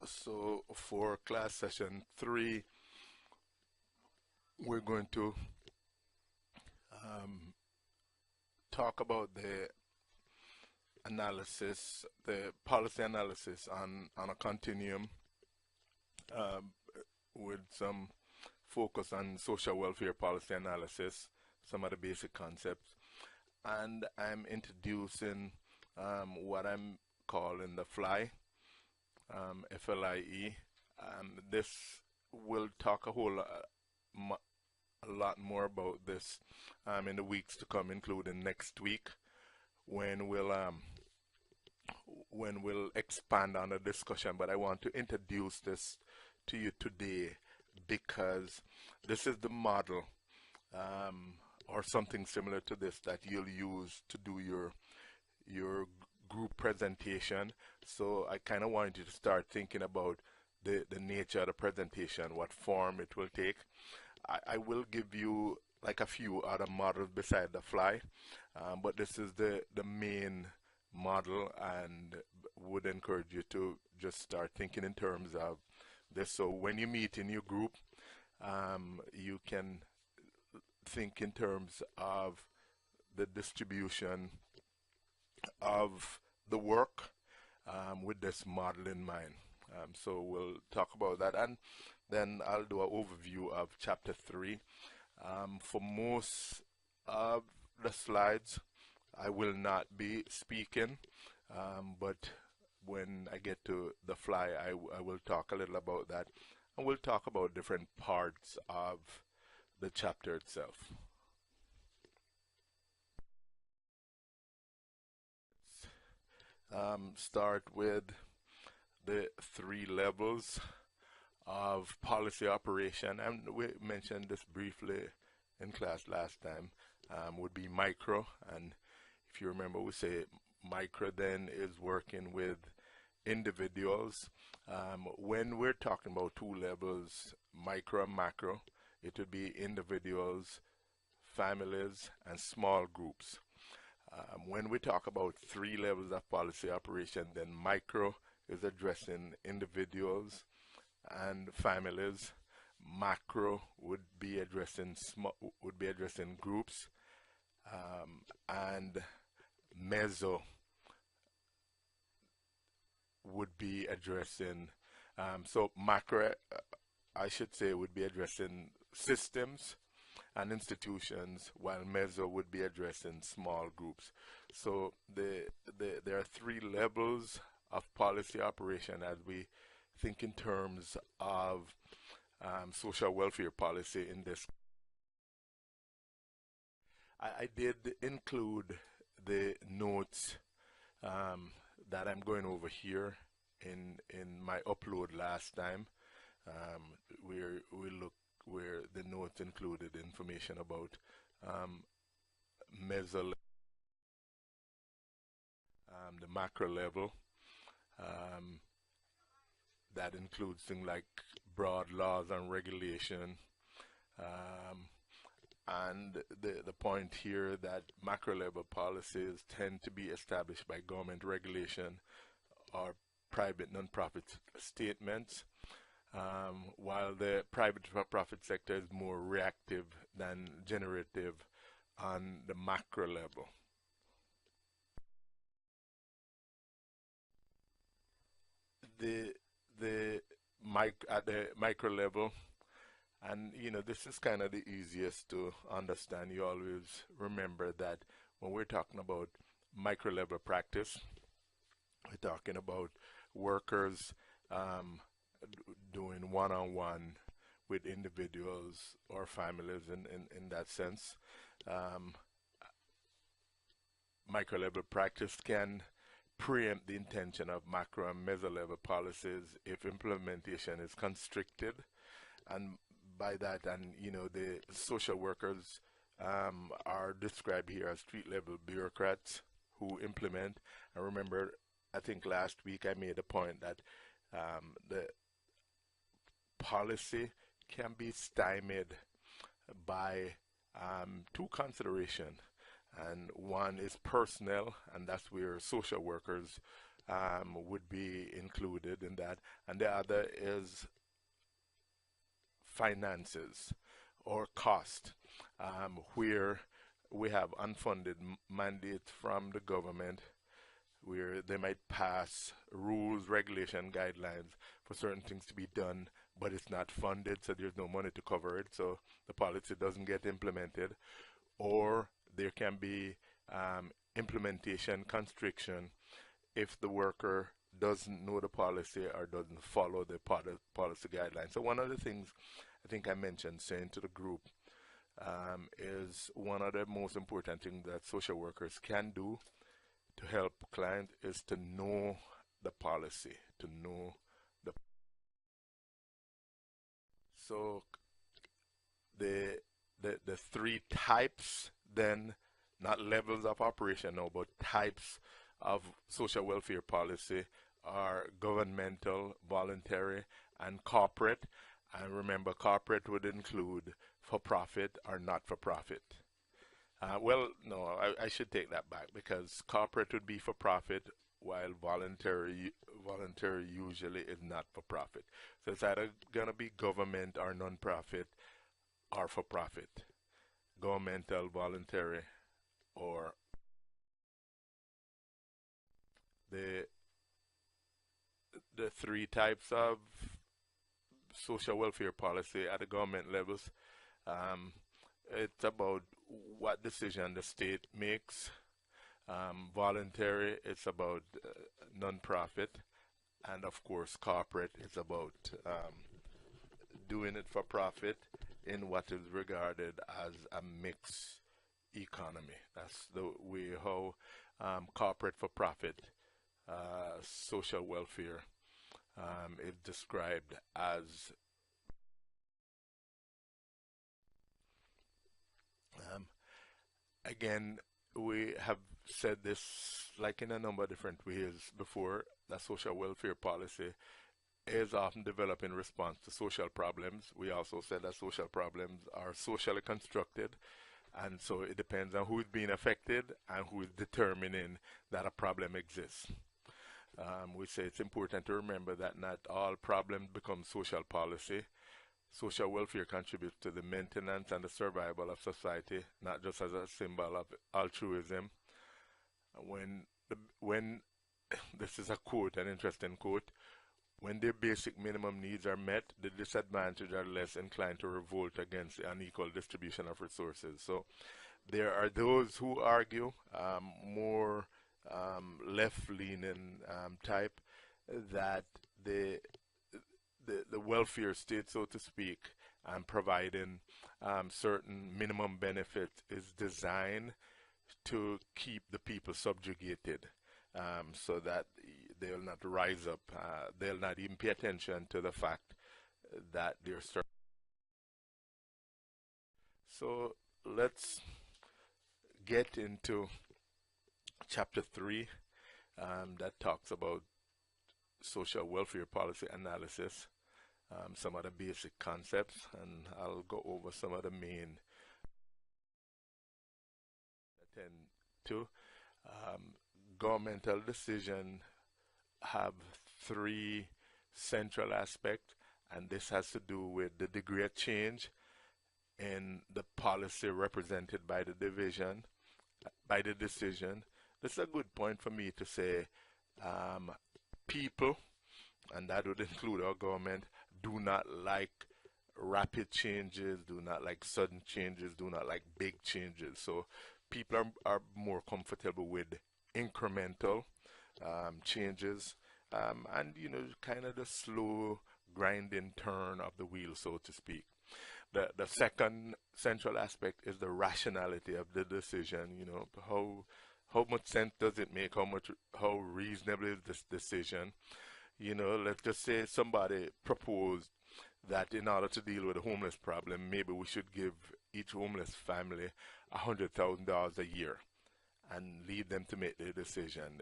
So for class session 3, we're going to um, talk about the analysis, the policy analysis on a continuum um, with some focus on social welfare policy analysis, some of the basic concepts. And I'm introducing what I'm calling the FLIE, FLIE. This will talk a lot more about this in the weeks to come, including next week, when we'll expand on the discussion. But I want to introduce this to you today because this is the model or something similar to this that you'll use to do your group presentation. So I kind of want you to start thinking about the nature of the presentation, what form it will take. I will give you like a few other models beside the FLIE, but this is the main model, and would encourage you to just start thinking in terms of this. So when you meet in your group, you can think in terms of the distribution of the work with this model in mind. So we'll talk about that, and then I'll do an overview of chapter 3. For most of the slides, I will not be speaking, but when I get to the FLIE, I will talk a little about that, and we'll talk about different parts of the chapter itself. Start with the 3 levels of policy operation, and we mentioned this briefly in class last time. Would be micro, and if you remember, we say micro then is working with individuals. When we're talking about 2 levels, micro and macro, it would be individuals, families, and small groups. When we talk about 3 levels of policy operation, then micro is addressing individuals and families. Macro would be addressing groups, and meso would be addressing so macro, I should say, would be addressing systems and institutions, while meso would be addressing small groups. So there are 3 levels of policy operation as we think in terms of social welfare policy in this. I did include the notes that I'm going over here in my upload last time, where the notes included information about meso, the macro level. That includes things like broad laws and regulation. And the point here that macro level policies tend to be established by government regulation or private non-profit statements, while the private for-profit sector is more reactive than generative on the macro level. At the micro level, and this is kind of the easiest to understand. You always remember that when we're talking about micro level practice, we're talking about workers doing one-on-one with individuals or families in that sense. Micro level practice can preempt the intention of macro and meso level policies if implementation is constricted, and by that, and the social workers are described here as street level bureaucrats who implement. And remember, I think last week I made a point that the policy can be stymied by 2 considerations. And one is personnel, and that's where social workers would be included in that. And the other is finances or cost, where we have unfunded mandates from the government where they might pass rules, regulation, guidelines for certain things to be done, but it's not funded, so there's no money to cover it, so the policy doesn't get implemented. Or there can be implementation constriction if the worker doesn't know the policy or doesn't follow the policy guidelines. So one of the things I think I mentioned saying to the group is one of the most important things that social workers can do to help clients is to know the policy, to know the. So the three types then, not levels of operation now, but types of social welfare policy are governmental, voluntary, and corporate. And remember, corporate would include for-profit or not-for-profit. Well, no, I should take that back, because corporate would be for-profit, while voluntary usually is not-for-profit. So it's either going to be government or non-profit or for-profit, governmental, voluntary, or the three types of social welfare policy at the government levels. It's about what decision the state makes. Voluntary, it's about non-profit, and of course corporate is about doing it for profit in what is regarded as a mixed economy. That's the way how corporate for profit social welfare is described as. Again, we have said this like in a number of different ways before, that social welfare policy is often developed in response to social problems. We also said that social problems are socially constructed, and so it depends on who is being affected and who is determining that a problem exists. We say it's important to remember that not all problems become social policy. Social welfare contributes to the maintenance and the survival of society, not just as a symbol of altruism. When this is a quote, an interesting quote, when their basic minimum needs are met, the disadvantaged are less inclined to revolt against the unequal distribution of resources. So there are those who argue, more left-leaning type, that the welfare state, so to speak, and providing certain minimum benefits is designed to keep the people subjugated, so that they'll not rise up, they'll not even pay attention to the fact that they're starting. So let's get into chapter 3 that talks about social welfare policy analysis, some of the basic concepts, and I'll go over some of the main attend to. Governmental decision have three central aspects, and this has to do with the degree of change in the policy represented by the division, by the decision. This is a good point for me to say people, and that would include our government, do not like rapid changes, do not like sudden changes, do not like big changes. So people are more comfortable with incremental changes, and kind of the slow grinding turn of the wheel, so to speak. The second central aspect is the rationality of the decision. How much sense does it make? How reasonable is this decision? Let's just say somebody proposed that in order to deal with the homeless problem, maybe we should give each homeless family $100,000 a year and leave them to make their decision.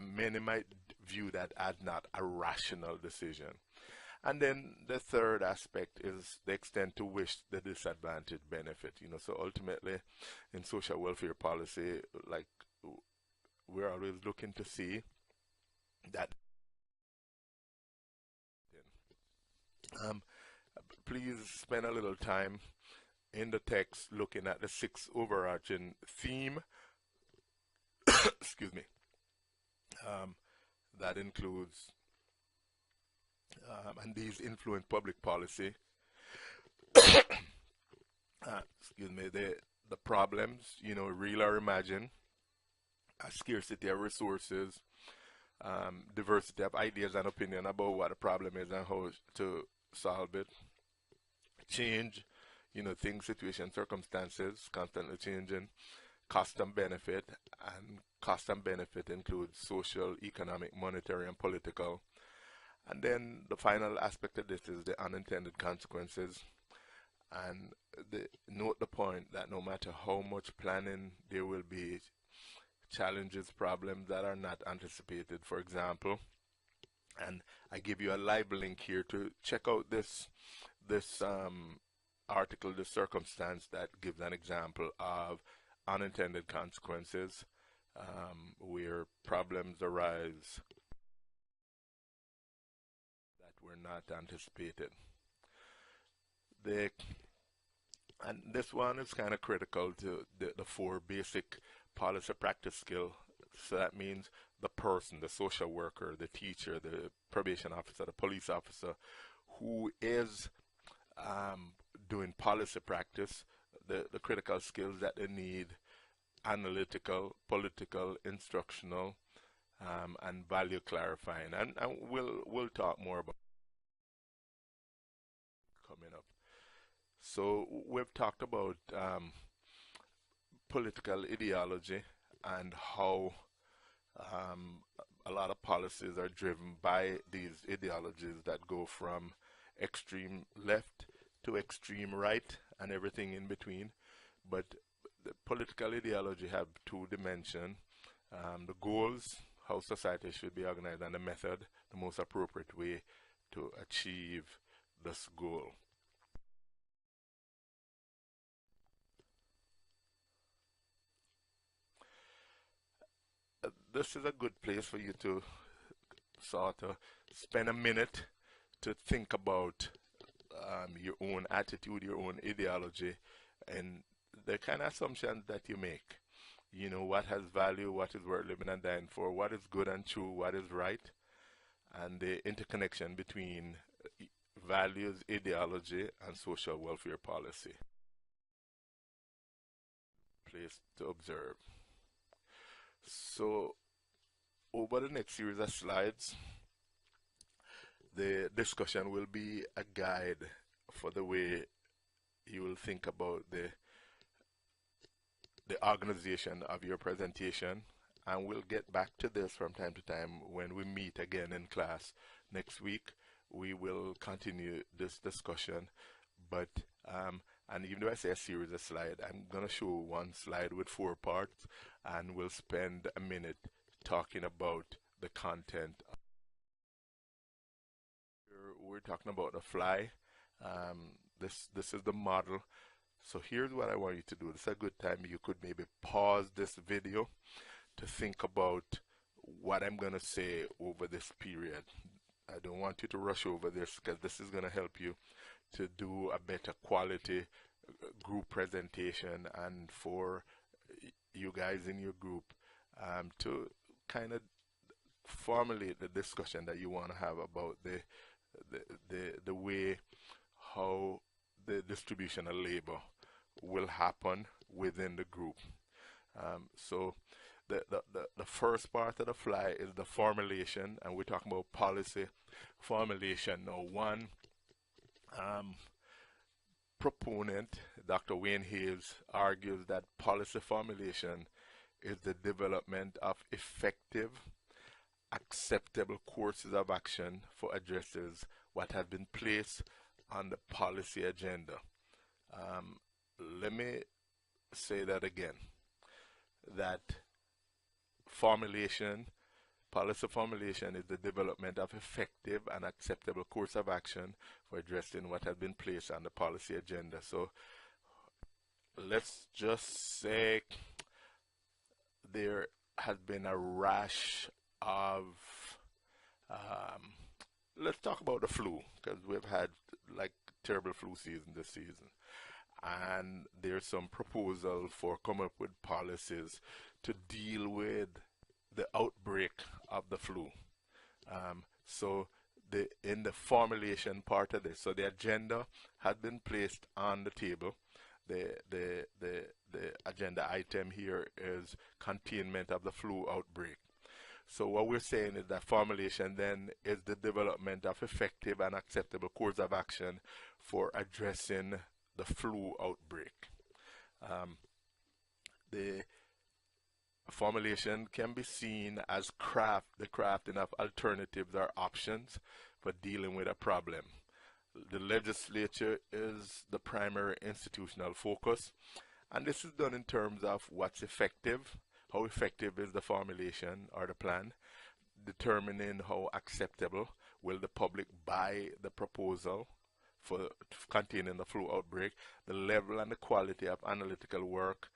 Many might view that as not a rational decision. And then the third aspect is the extent to which the disadvantaged benefit. So ultimately, in social welfare policy, like we're always looking to see that um, please spend a little time in the text looking at the six overarching theme excuse me um, that includes and these influence public policy excuse me the problems, real or imagined, a scarcity of resources, diversity of ideas and opinion about what the problem is and how to solve it, change, things, situations, circumstances, constantly changing, cost and benefit, and cost and benefit includes social, economic, monetary, and political. And then the final aspect of this is the unintended consequences. And note the point that no matter how much planning, there will be challenges, problems that are not anticipated. For example, and I give you a live link here to check out this article, this circumstance that gives an example of unintended consequences where problems arise that were not anticipated. And this one is kind of critical to the four basic policy practice skill. So that means the person, the social worker, the teacher, the probation officer, the police officer, who is doing policy practice, the critical skills that they need: analytical, political, instructional, and value clarifying. And we'll talk more about coming up. So we've talked about political ideology and how um, a lot of policies are driven by these ideologies that go from extreme left to extreme right and everything in between. But the political ideology have two dimensions: the goals, how society should be organized, and the method, the most appropriate way to achieve this goal. This is a good place for you to sort of spend a minute to think about your own attitude, your own ideology, and the kind of assumptions that you make. What has value, what is worth living and dying for, what is good and true, what is right, and the interconnection between values, ideology, and social welfare policy. Place to observe. So, over the next series of slides, the discussion will be a guide for the way you will think about the organization of your presentation, and we'll get back to this from time to time when we meet again in class next week. We will continue this discussion, but and even though I say a series of slides, I'm going to show one slide with 4 parts, and we'll spend a minute talking about the content. We're talking about the FLIE. This is the model. So here's what I want you to do. This is a good time you could maybe pause this video to think about what I'm going to say over this period. I don't want you to rush over this because this is going to help you to do a better quality group presentation, and for you guys in your group to kind of formulate the discussion that you want to have about the way how the distribution of labor will happen within the group. So the first part of the FLIE is the formulation, and we're talking about policy formulation. Now, one proponent, Dr. Wayne Hayes, argues that policy formulation is the development of effective, acceptable courses of action for addresses what has been placed on the policy agenda. Let me say that again, that policy formulation is the development of effective and acceptable course of action for addressing what has been placed on the policy agenda. So let's just say there has been a rash of Um, let's talk about the flu, because we've had like terrible flu season this season. And there's some proposal for coming up with policies to deal with the outbreak of the flu. So in the formulation part of this, so the agenda had been placed on the table. The agenda item here is containment of the flu outbreak. So what we're saying is that formulation then is the development of effective and acceptable course of action for addressing the flu outbreak. Um, the formulation can be seen as the crafting of alternatives or options for dealing with a problem. The legislature is the primary institutional focus, and this is done in terms of what's effective, how effective is the formulation or the plan, determining how acceptable will the public buy the proposal for containing the flu outbreak, the level and the quality of analytical work,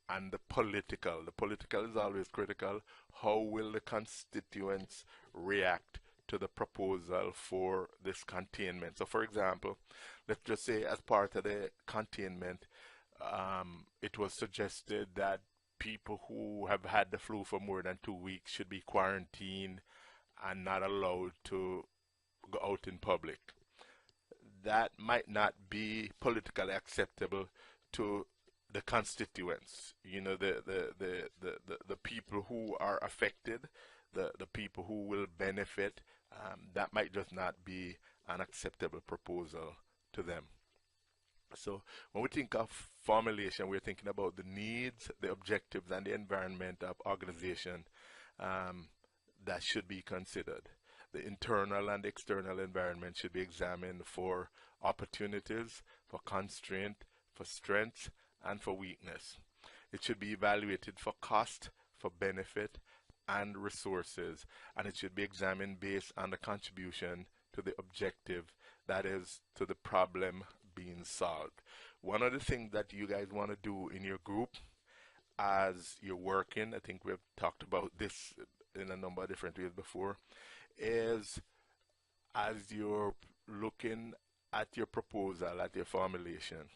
and the political. The political is always critical. How will the constituents react to the proposal for this containment? So, for example, let's just say as part of the containment, it was suggested that people who have had the flu for more than 2 weeks should be quarantined and not allowed to go out in public. That might not be politically acceptable to the constituents, the people who are affected, the people who will benefit. That might just not be an acceptable proposal to them. So when we think of formulation, we're thinking about the needs, the objectives, and the environment of organization that should be considered. The internal and external environment should be examined for opportunities, for constraint, for strengths, and for weakness. It should be evaluated for cost, for benefit, and resources, and it should be examined based on the contribution to the objective, that is, to the problem being solved. One of the things that you guys want to do in your group as you're working, I think we've talked about this in a number of different ways before, is as you're looking at your proposal, at your formulation,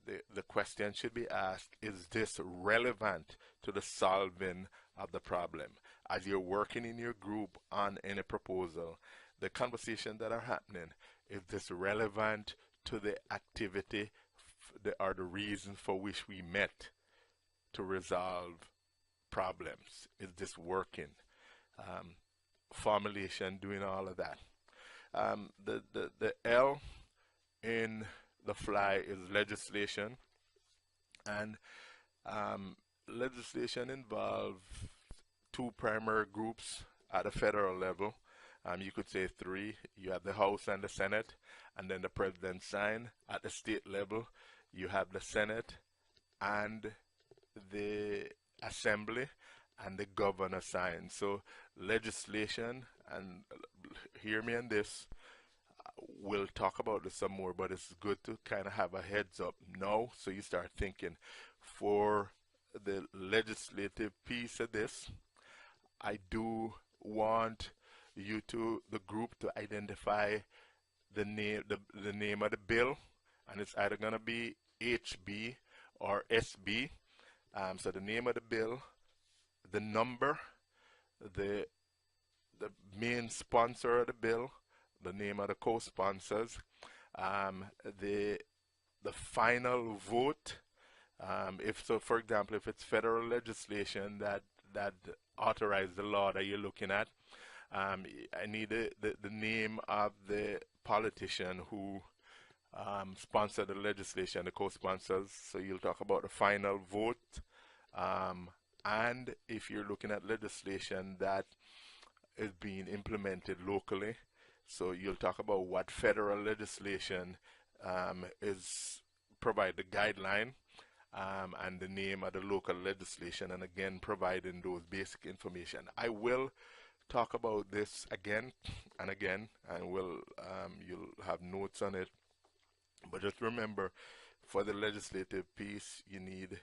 the question should be asked, is this relevant to the solving of the problem? As you're working in your group on any proposal, the conversations that are happening, is this relevant to the activity or the reason for which we met to resolve problems? Is this working? Formulation, doing all of that. The L in the FLIE is legislation, and legislation involves two primary groups at a federal level. You could say three. You have the House and the Senate, and then the President sign. At the state level, you have the Senate and the Assembly, and the governor sign. So legislation, and hear me on this, we'll talk about this some more, but it's good to kind of have a heads up now, so you start thinking. For the legislative piece of this, I do want you to, the group, to identify the name of the bill, and it's either going to be HB or SB. So the name of the bill, the number, the main sponsor of the bill, the name of the co-sponsors, the final vote. If so, for example, if it's federal legislation that authorizes the law that you're looking at, I need the name of the politician who sponsored the legislation, the co-sponsors. So you'll talk about the final vote. And if you're looking at legislation that is being implemented locally, so you'll talk about what federal legislation is provide the guideline, and the name of the local legislation, and again providing those basic information. I will talk about this again and again, and you'll have notes on it. But just remember, for the legislative piece, you need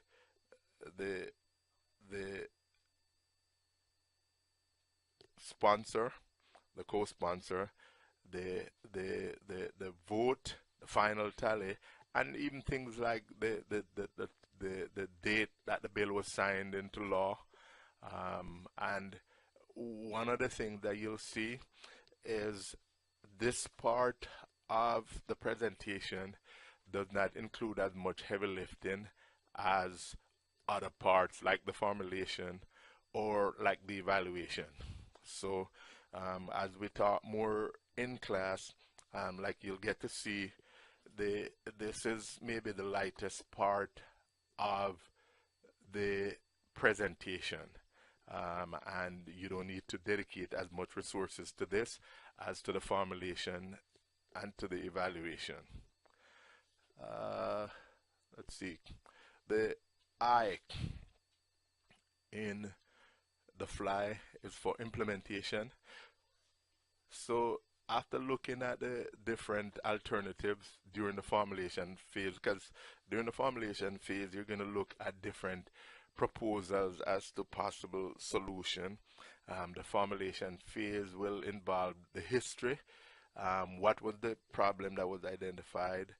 the sponsor, the co-sponsor, the vote, the final tally, and even things like the date that the bill was signed into law. And one of the things that you'll see is this part of the presentation does not include as much heavy lifting as other parts like the formulation or like the evaluation. So as we talk more in class, like you'll get to see this is maybe the lightest part of the presentation. And you don't need to dedicate as much resources to this as to the formulation and to the evaluation. Let's see. The I in the FLIE is for implementation. So after looking at the different alternatives during the formulation phase, because during the formulation phase you're going to look at different proposals as to possible solution. The formulation phase will involve the history, what was the problem that was identified,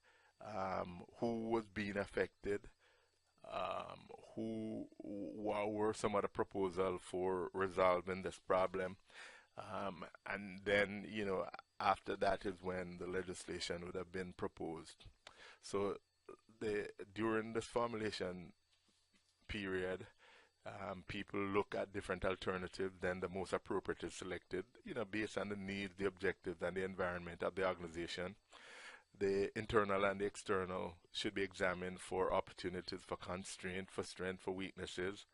who was being affected, what were some of the proposals for resolving this problem, and then, you know, after that is when the legislation would have been proposed. So during this formulation period, people look at different alternatives, then the most appropriate is selected, you know, based on the needs, the objectives, and the environment of the organization. The internal and the external should be examined for opportunities for constraint, for strength, for weaknesses.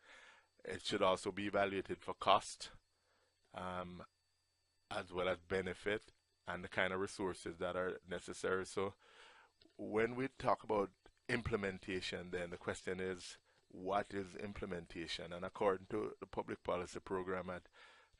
It should also be evaluated for cost, as well as benefit and the kind of resources that are necessary. So when we talk about implementation, then the question is, what is implementation? And according to the public policy program at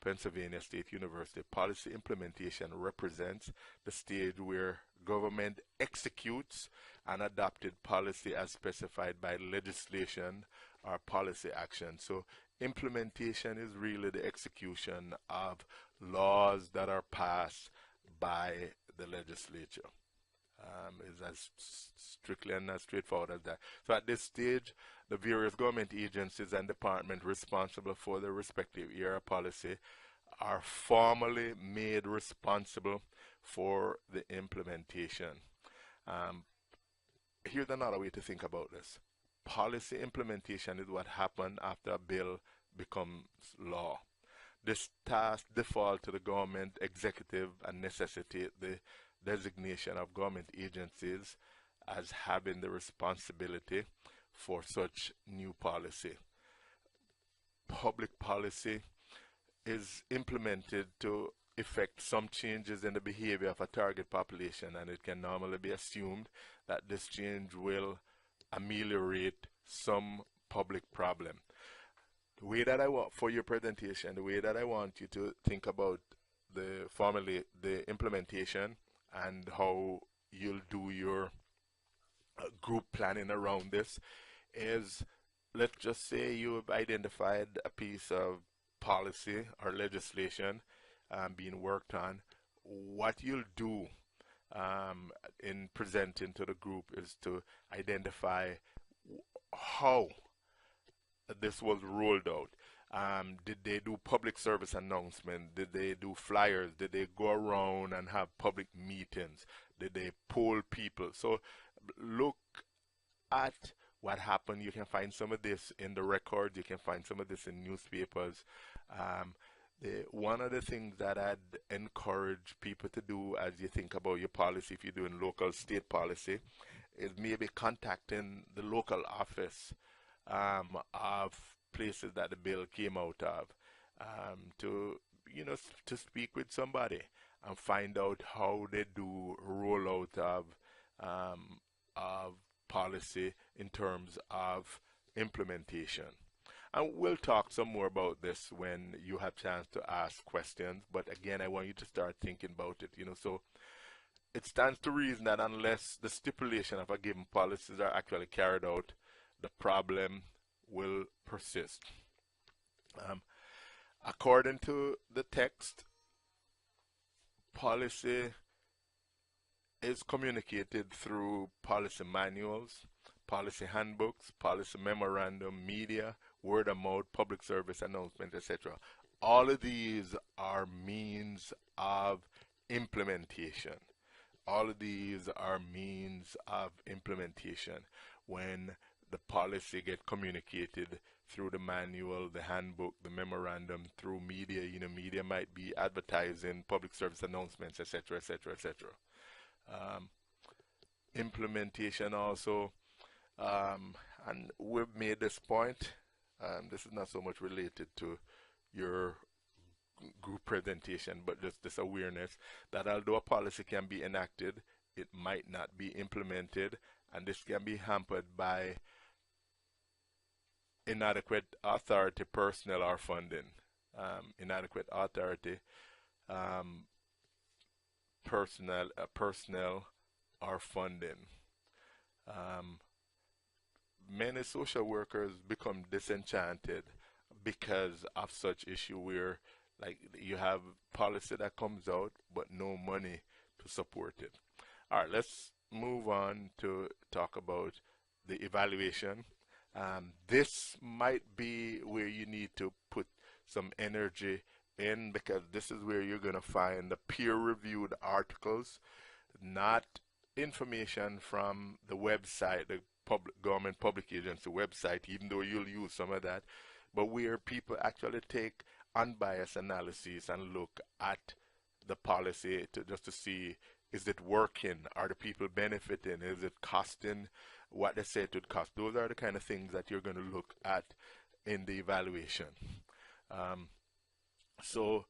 Pennsylvania State University, policy implementation represents the stage where government executes an adopted policy as specified by legislation or policy action. So implementation is really the execution of laws that are passed by the legislature. Is as strictly and as straightforward as that. So at this stage, the various government agencies and departments responsible for their respective area policy are formally made responsible for the implementation. Here's another way to think about this. Policy implementation is what happens after a bill becomes law. This task defaults to the government executive and necessitates the designation of government agencies as having the responsibility for such new policy. Public policy is implemented to effect some changes in the behavior of a target population, and it can normally be assumed that this change will ameliorate some public problem. The way that I want for your presentation, the way that I want you to think about the implementation and how you'll do your group planning around this is, let's just say you've identified a piece of policy or legislation being worked on. What you'll do in presenting to the group is to identify how this was rolled out. Did they do public service announcement? Did they do flyers? Did they go around and have public meetings? Did they poll people? So look at what happened. You can find some of this in the records. You can find some of this in newspapers. One of the things that I'd encourage people to do as you think about your policy, if you're doing local state policy, is maybe contacting the local office of places that the bill came out of, to speak with somebody and find out how they do rollout of policy in terms of implementation. And we'll talk some more about this when you have a chance to ask questions. But again, I want you to start thinking about it. So it stands to reason that unless the stipulation of a given policies are actually carried out, the problem will persist. According to the text, Policy is communicated through policy manuals, policy handbooks, policy memorandum, media, word of mouth, public service announcements, etc. All of these are means of implementation. All of these are means of implementation when the policy get communicated through the manual, the handbook, the memorandum, through media. Media might be advertising, public service announcements, etc., etc., etc. Implementation also, and we've made this point. This is not so much related to your group presentation, but just this awareness that although a policy can be enacted, it might not be implemented, and this can be hampered by inadequate authority, personnel, or funding. Inadequate authority, personnel, or funding. Many social workers become disenchanted because of such issue where like you have policy that comes out but no money to support it. All right, let's move on to talk about the evaluation. This might be where you need to put some energy in, because this is where you're going to find the peer-reviewed articles, not information from the website, the government public agency website, even though you'll use some of that, but where people actually take unbiased analysis and look at the policy just to see, is it working? Are the people benefiting? Is it costing what they say it would cost? Those are the kind of things that you're going to look at in the evaluation. So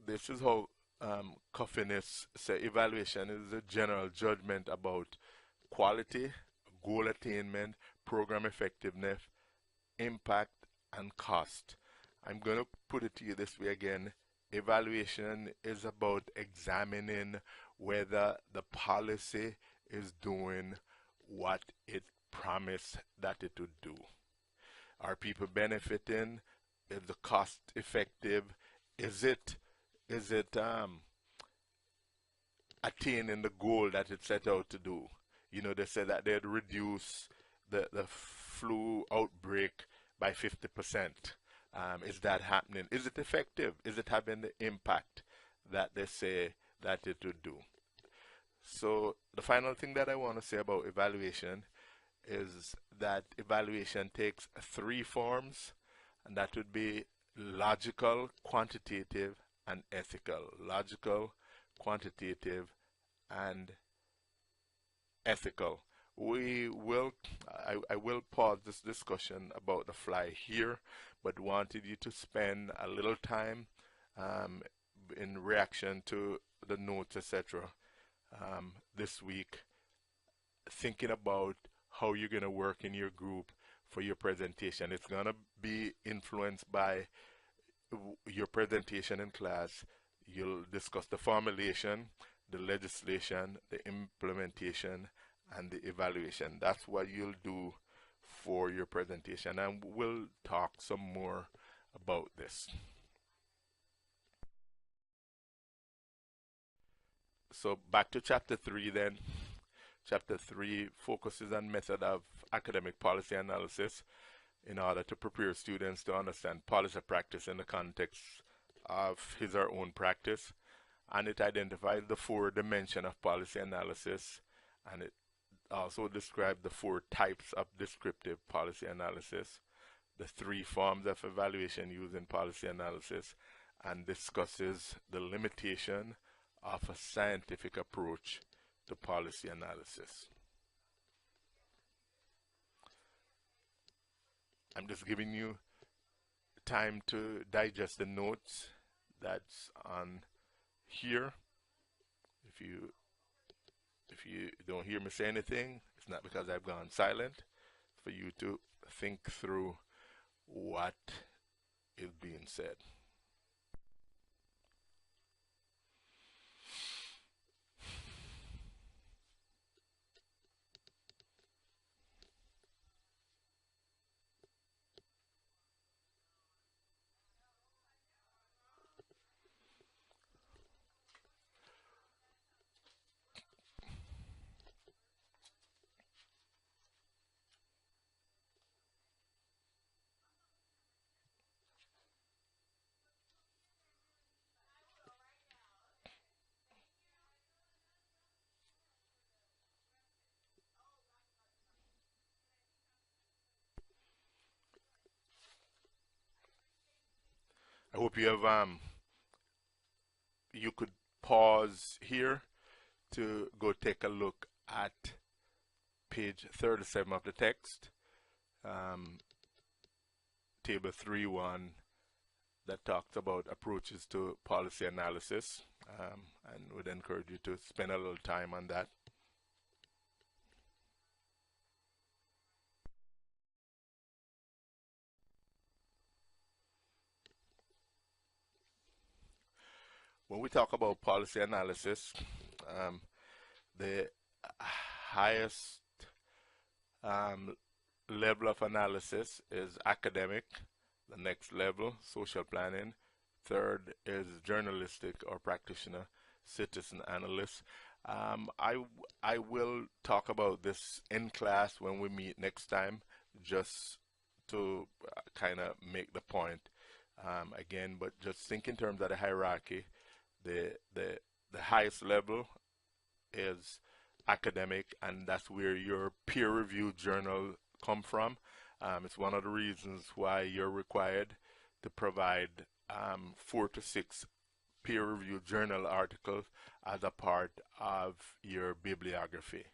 this is how Coffinists say evaluation is a general judgment about quality, goal attainment, program effectiveness, impact, and cost. I'm going to put it to you this way again. Evaluation is about examining whether the policy is doing what it promised that it would do. Are people benefiting? Is the cost effective? Is it attaining the goal that it set out to do? They said that they'd reduce the flu outbreak by 50%. Is that happening? Is it effective? Is it having the impact that they say that it would do? So the final thing that I want to say about evaluation is that evaluation takes 3 forms, and that would be logical, quantitative, and ethical. Logical, quantitative, and ethical. I will pause this discussion about the FLIE here, but wanted you to spend a little time in reaction to the notes, etc. This week, thinking about how you're going to work in your group for your presentation. It's going to be influenced by your presentation in class. You'll discuss the formulation, the legislation, the implementation, and the evaluation. That's what you'll do for your presentation, and we'll talk some more about this. So back to chapter 3 then. Chapter 3 focuses on method of academic policy analysis in order to prepare students to understand policy practice in the context of his or her own practice. And it identifies the 4 dimensions of policy analysis, and it also describes the 4 types of descriptive policy analysis, the 3 forms of evaluation used in policy analysis, and discusses the limitation of a scientific approach to policy analysis. I'm just giving you time to digest the notes that's on here. If you don't hear me say anything, it's not because I've gone silent. It's for you to think through what is being said. I hope you could pause here to go take a look at page 37 of the text, um, table 3.1, that talks about approaches to policy analysis, and would encourage you to spend a little time on that. When we talk about policy analysis, the highest um, level of analysis is academic. The next level, social planning. Third is journalistic or practitioner, citizen analyst. I will talk about this in class when we meet next time, just to kind of make the point again. But just think in terms of the hierarchy. The highest level is academic, and that's where your peer-reviewed journal come from. It's one of the reasons why you're required to provide 4 to 6 peer-reviewed journal articles as a part of your bibliography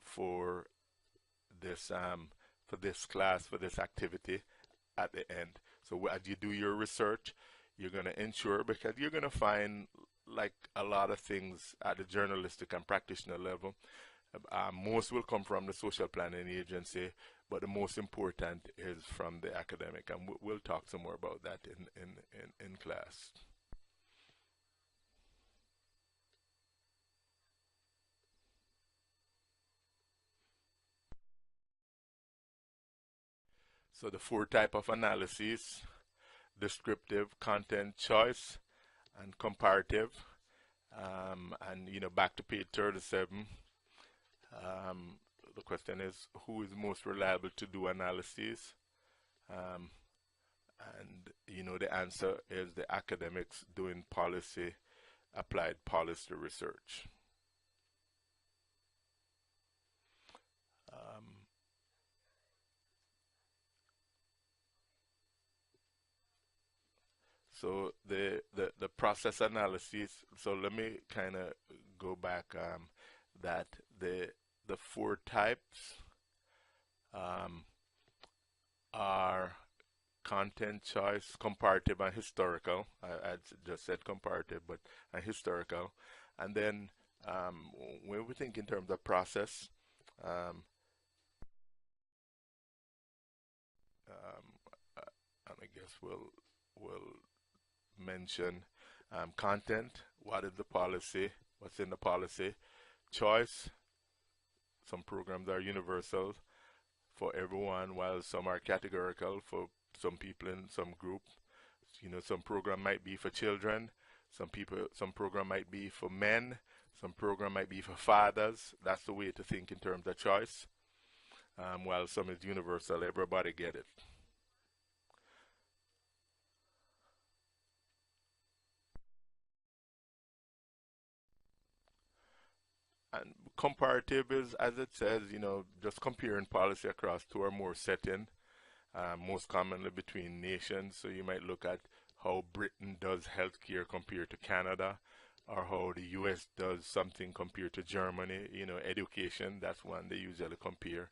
for this class, for this activity at the end. So as you do your research, you're going to ensure, because you're going to find, like a lot of things at the journalistic and practitioner level, most will come from the social planning agency, but the most important is from the academic, and we'll talk some more about that in class. So the 4 type of analyses: descriptive, content choice, and comparative. And back to page 37. The question is, who is most reliable to do analyses? And the answer is the academics doing policy, applied policy research. So the process analysis. So let me kind of go back. That the 4 types are content choice, comparative, and historical. I just said comparative, but and historical. And then when we think in terms of process, um, and I guess we'll mention content. What is the policy? What's in the policy? Choice. Some programs are universal for everyone, while some are categorical for some people in some group. Some program might be for children. Some program might be for men. Some program might be for fathers. That's the way to think in terms of choice. While some is universal, everybody get it. And comparative is, as it says, just comparing policy across 2 or more settings, most commonly between nations. So you might look at how Britain does healthcare compared to Canada, or how the US does something compared to Germany. Education, that's one they usually compare.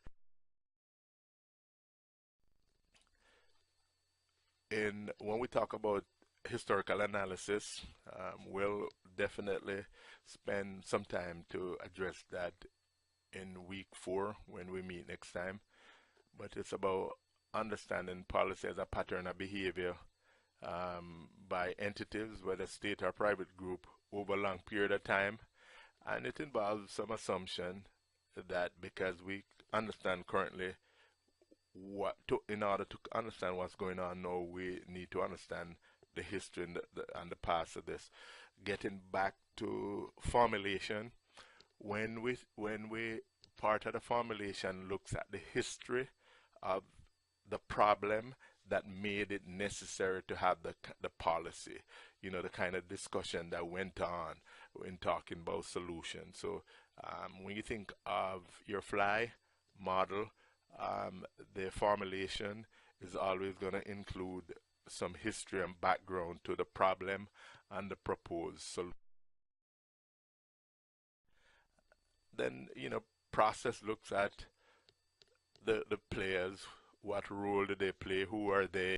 When we talk about historical analysis, we'll definitely spend some time to address that in week 4 when we meet next time. But it's about understanding policy as a pattern of behavior by entities, whether state or private group, over a long period of time. And it involves some assumption that because we understand currently in order to understand what's going on now, we need to understand the history and the past of this. Getting back to formulation, when we part of the formulation looks at the history of the problem that made it necessary to have the policy, the kind of discussion that went on in talking about solutions. So when you think of your FLIE model, the formulation is always going to include some history and background to the problem and the proposed solution. Then, process looks at the players, what role do they play, who are they,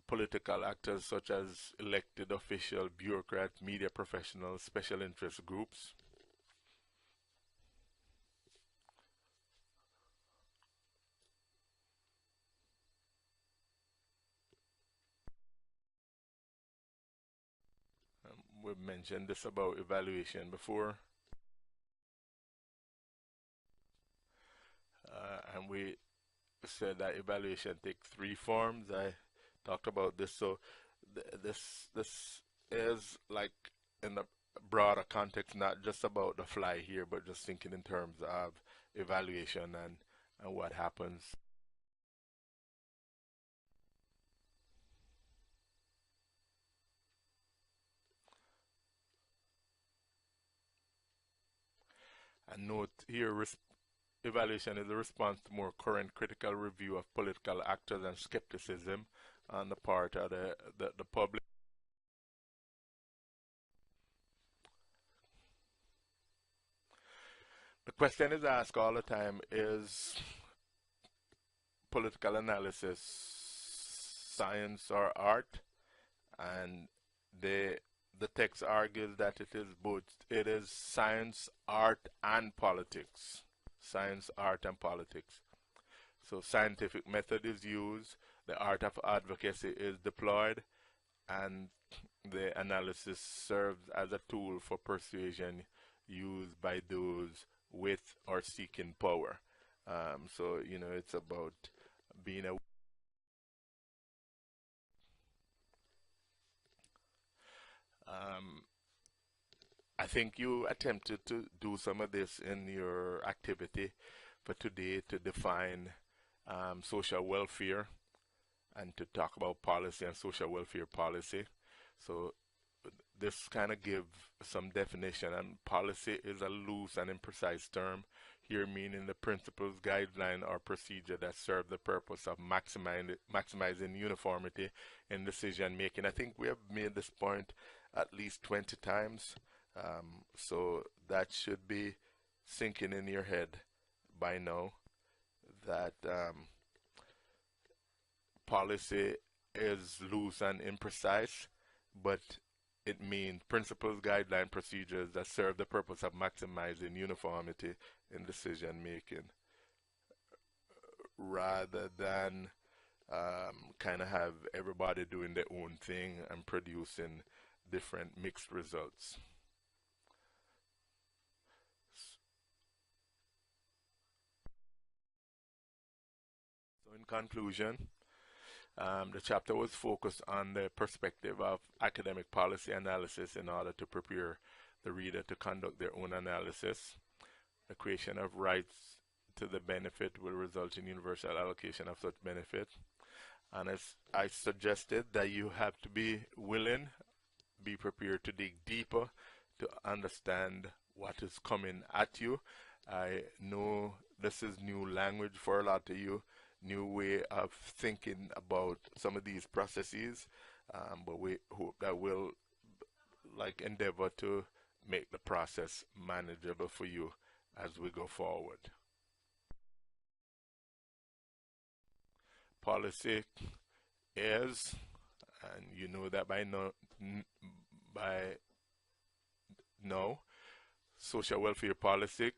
political actors such as elected officials, bureaucrats, media professionals, special interest groups. We've mentioned this about evaluation before, and we said that evaluation takes three forms. I talked about this, so this is like in the broader context, not just about the FLIE here, but just thinking in terms of evaluation and what happens. And note here, evaluation is a response to more current critical review of political actors and skepticism on the part of the public. The question is asked all the time, is political analysis science or art? And the text argues that it is both. It is science, art, and politics. Science, art, and politics. So scientific method is used, the art of advocacy is deployed, and the analysis serves as a tool for persuasion used by those with or seeking power. So, it's about being a I think you attempted to do some of this in your activity for today to define social welfare and to talk about policy and social welfare policy. So this kind of give some definition, and policy is a loose and imprecise term, here meaning the principles, guideline, or procedure that serve the purpose of maximizing uniformity in decision making. I think we have made this point at least 20 times, so that should be sinking in your head by now, that policy is loose and imprecise, but it means principles, guideline, procedures that serve the purpose of maximizing uniformity in decision making, rather than kind of have everybody doing their own thing and producing different mixed results. So in conclusion, the chapter was focused on the perspective of academic policy analysis in order to prepare the reader to conduct their own analysis. The creation of rights to the benefit will result in universal allocation of such benefit. And as I suggested, that you have to be willing, be prepared to dig deeper to understand what is coming at you. I know this is new language for a lot of you, new way of thinking about some of these processes, but we hope that we'll endeavor to make the process manageable for you as we go forward. Policy is, and you know that by now, social welfare policy,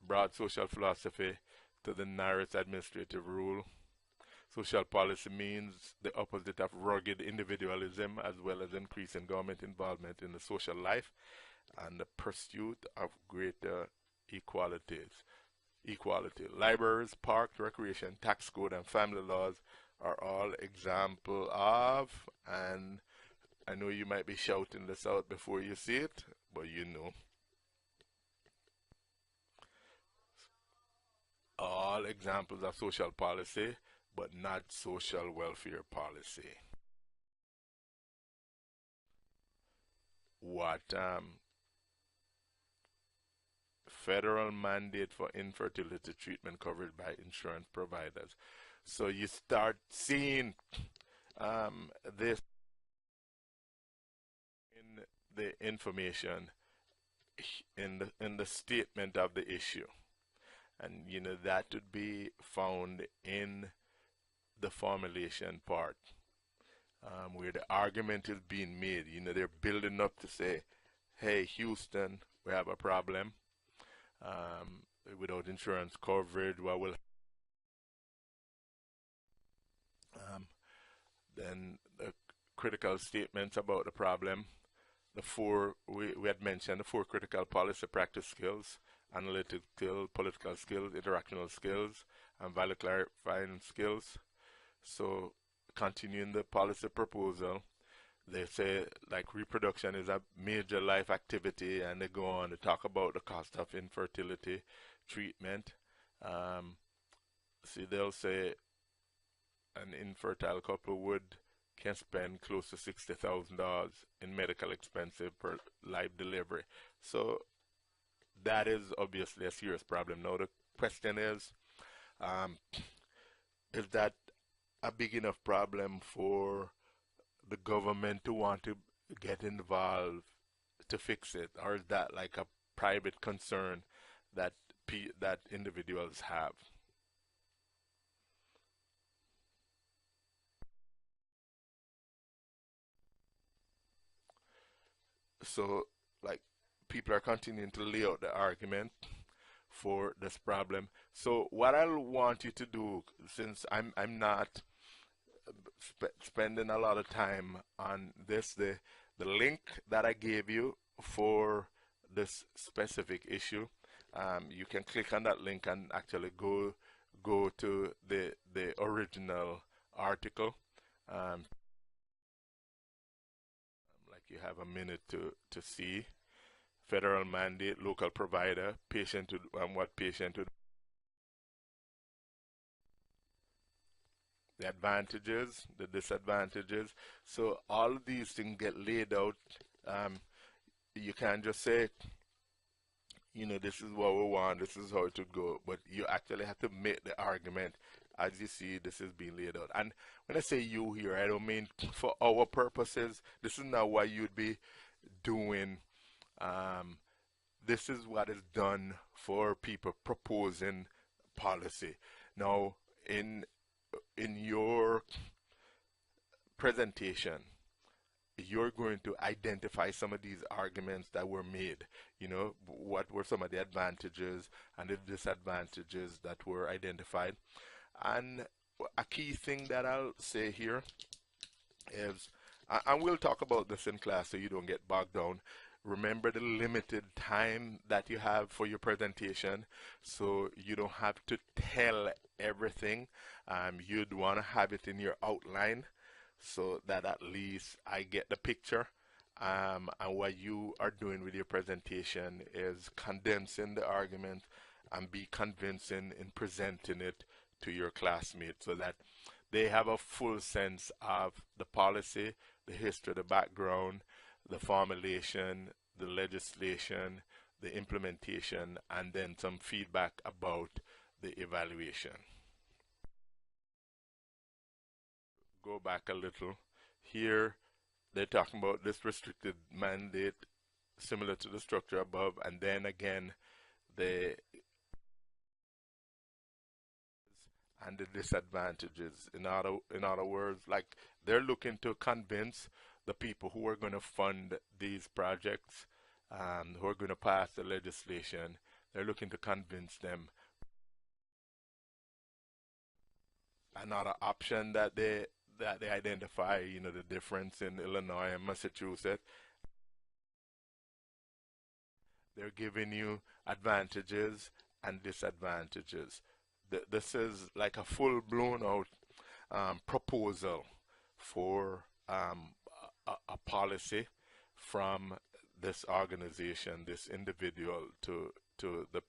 broad social philosophy to the narrowest administrative rule. Social policy means the opposite of rugged individualism, as well as increasing government involvement in the social life and the pursuit of greater equality. Libraries, parks, recreation, tax code, and family laws are all example of, and I know you might be shouting this out before you see it, but you know. All examples of social policy, but not social welfare policy. What federal mandate for infertility treatment covered by insurance providers. So you start seeing this in the information in the statement of the issue, and that would be found in the formulation part, where the argument is being made. They're building up to say, hey, Houston, we have a problem. Without insurance coverage, what will then the critical statements about the problem. The four, we had mentioned the four critical policy practice skills: analytical, political skills, interactional skills, and value clarifying skills. So, continuing the policy proposal, they say like reproduction is a major life activity, and they go on to talk about the cost of infertility treatment. See, they'll say an infertile couple can spend close to $60,000 in medical expenses per live delivery. So that is obviously a serious problem. Now the question is that a big enough problem for the government to want to get involved to fix it, or is that like a private concern that individuals have? So, like, people are continuing to lay out the argument for this problem. So, what I want you to do, since I'm not spending a lot of time on this, the link that I gave you for this specific issue, you can click on that link and actually go to the original article. Like you have a minute to see federal mandate, local provider, patient and what patient would, the advantages, the disadvantages. So all of these things get laid out. You can't just say, this is what we want, this is how it would go, but you actually have to make the argument. As you see, this is being laid out. And when I say you here, I don't mean for our purposes. This is not what you'd be doing. This is what is done for people proposing policy. Now, in your presentation, you're going to identify some of these arguments that were made. What were some of the advantages and the disadvantages that were identified. And a key thing that I'll say here is, and we'll talk about this in class so you don't get bogged down. Remember the limited time that you have for your presentation, so you don't have to tell everything. You'd want to have it in your outline so that at least I get the picture. And what you are doing with your presentation is condensing the argument and be convincing in presenting it to your classmates so that they have a full sense of the policy, the history, the background, the formulation, the legislation, the implementation, and then some feedback about the evaluation. Go back a little. Here, they're talking about this restricted mandate similar to the structure above, and then again, the disadvantages. In other words, like they're looking to convince the people who are going to fund these projects, who are going to pass the legislation. They're looking to convince them. Another option that they identify, the difference in Illinois and Massachusetts. They're giving you advantages and disadvantages. This is like a full-blown out proposal for a policy from this organization, this individual to the.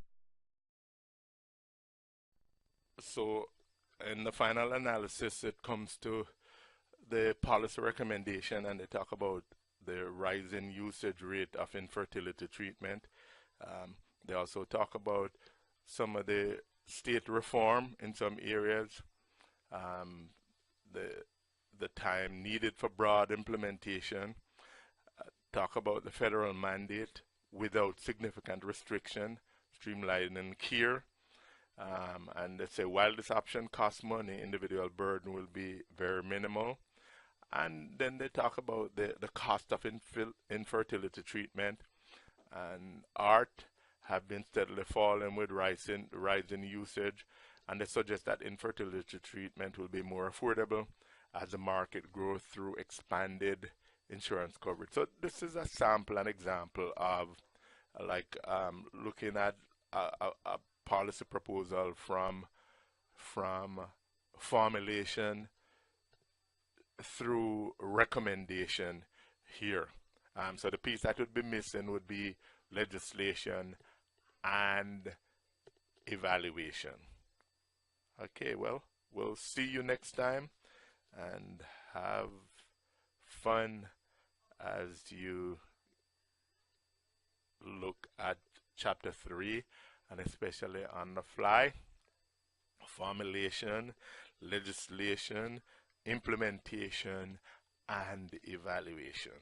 So in the final analysis, it comes to the policy recommendation, and they talk about the rising usage rate of infertility treatment. They also talk about some of the state reform in some areas, um, the, the time needed for broad implementation, talk about the federal mandate without significant restriction, streamlining care. And they say while this option costs money, individual burden will be very minimal. And then they talk about the cost of infertility treatment, and art have been steadily falling with rising usage, and they suggest that infertility treatment will be more affordable as the market grows through expanded insurance coverage. So this is a sample, an example of looking at a policy proposal from formulation through recommendation here. So the piece that would be missing would be legislation and evaluation. Okay, well, we'll see you next time, and have fun as you look at chapter 3, and especially on the FLIE: formulation, legislation, implementation, and evaluation.